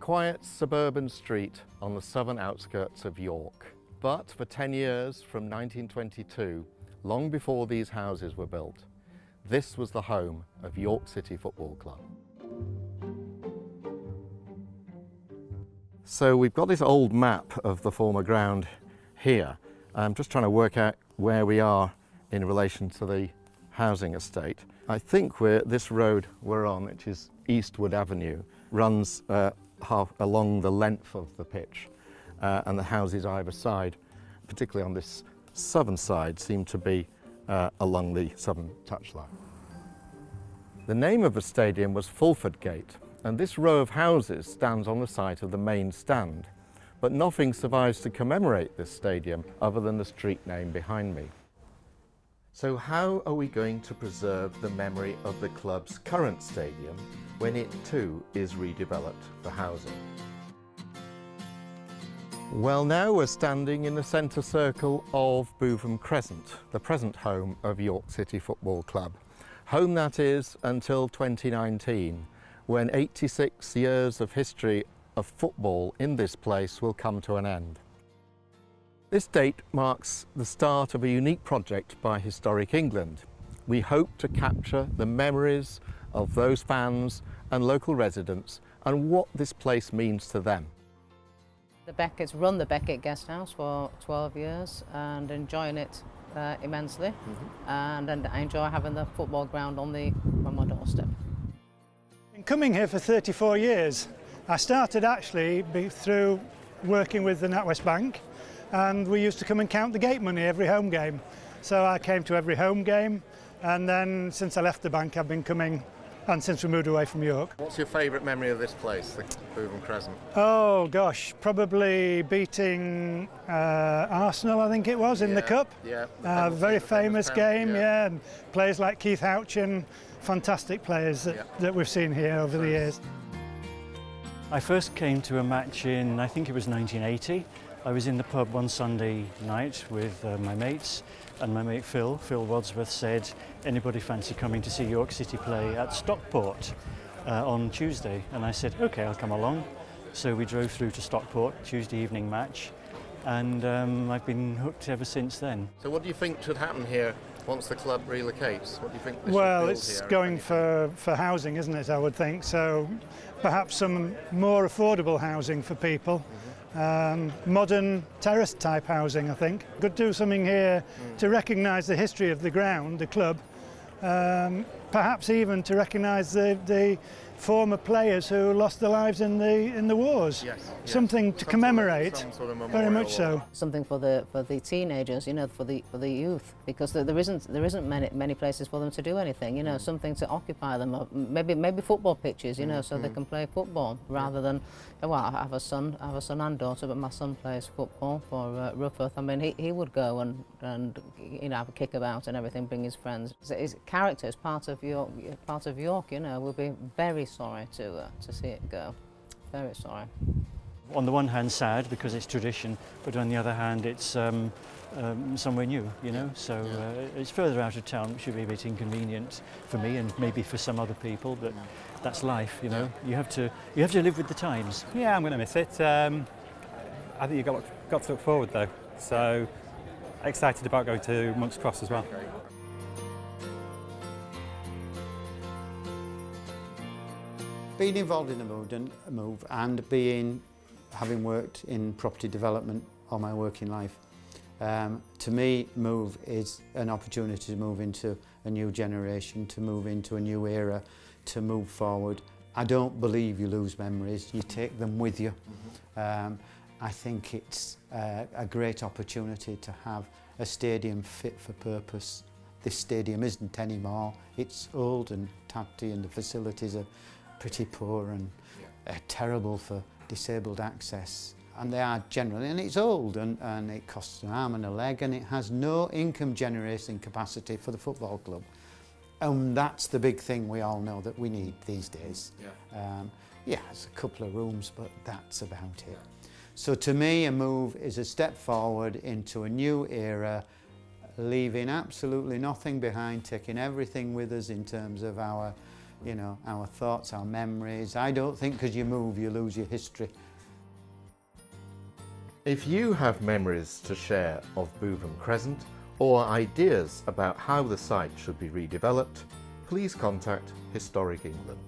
quiet suburban street on the southern outskirts of York. But for 10 years, from 1922, long before these houses were built, this was the home of York City Football Club. So we've got this old map of the former ground here. I'm just trying to work out where we are in relation to the housing estate. I think this road we're on, which is Eastwood Avenue, runs half along the length of the pitch, and the houses either side, particularly on this southern side, seem to be along the southern touchline. The name of the stadium was Fulford Gate, and this row of houses stands on the site of the main stand, but nothing survives to commemorate this stadium other than the street name behind me. So how are we going to preserve the memory of the club's current stadium when it too is redeveloped for housing? Well, now we're standing in the centre circle of Bootham Crescent, the present home of York City Football Club. Home, that is, until 2019, when 86 years of history of football in this place will come to an end. This date marks the start of a unique project by Historic England. We hope to capture the memories of those fans and local residents and what this place means to them. The Beckett's run the Beckett Guest House for 12 years and enjoying it immensely. And I enjoy having the football ground on my doorstep. Been coming here for 34 years. I started actually through working with the NatWest Bank, and we used to come and count the gate money every home game. So I came to every home game, and then since I left the bank I've been coming, and since we moved away from York. What's your favourite memory of this place, the Bootham Crescent? Oh gosh, probably beating Arsenal, I think it was, in the Cup. Yeah. Very famous game, yeah, and players like Keith Houchin, fantastic players that we've seen here over the years. I first came to a match in, I think it was 1980. I was in the pub one Sunday night with my mates, and my mate Phil Wadsworth said, anybody fancy coming to see York City play at Stockport on Tuesday? And I said, okay, I'll come along. So we drove through to Stockport, Tuesday evening match, and I've been hooked ever since then. So what do you think should happen here once the club relocates? What do you think they should Well, build it's here, going for housing, isn't it, I would think. So perhaps some more affordable housing for people. Modern terrace type housing, I think. Could do something here to recognise the history of the ground, the club, perhaps even to recognise the former players who lost their lives in the wars. Yes. Something to commemorate, some sort of very much so. Something for the teenagers, you know, for the youth, because there isn't many places for them to do anything, you know, something to occupy them. Maybe football pitches, you know, so they can play football rather than. Well, I have a son and daughter, but my son plays football for Rufford. I mean, he would go and you know, have a kick about and everything, bring his friends. His character is part of York, you know. We'll be very sorry to see it go. Very sorry. On the one hand sad because it's tradition, but on the other hand it's somewhere new, you know, so it's further out of town, which should be a bit inconvenient for me and maybe for some other people, but that's life, you know. You have to live with the times. Yeah, I'm going to miss it. I think you've got to look forward though, so excited about going to Monk's Cross as well. Being involved in a move and having worked in property development all my working life, to me, move is an opportunity to move into a new generation, to move into a new era, to move forward. I don't believe you lose memories, you take them with you. I think it's a great opportunity to have a stadium fit for purpose. This stadium isn't anymore, it's old and tatty and the facilities are pretty poor and terrible for disabled access. And they are generally, and it's old and it costs an arm and a leg and it has no income generating capacity for the football club. And that's the big thing we all know that we need these days. It's a couple of rooms, but that's about it. So to me, a move is a step forward into a new era, leaving absolutely nothing behind, taking everything with us in terms of our you know, our thoughts, our memories. I don't think because you move you lose your history. If you have memories to share of Bootham Crescent or ideas about how the site should be redeveloped, please contact Historic England.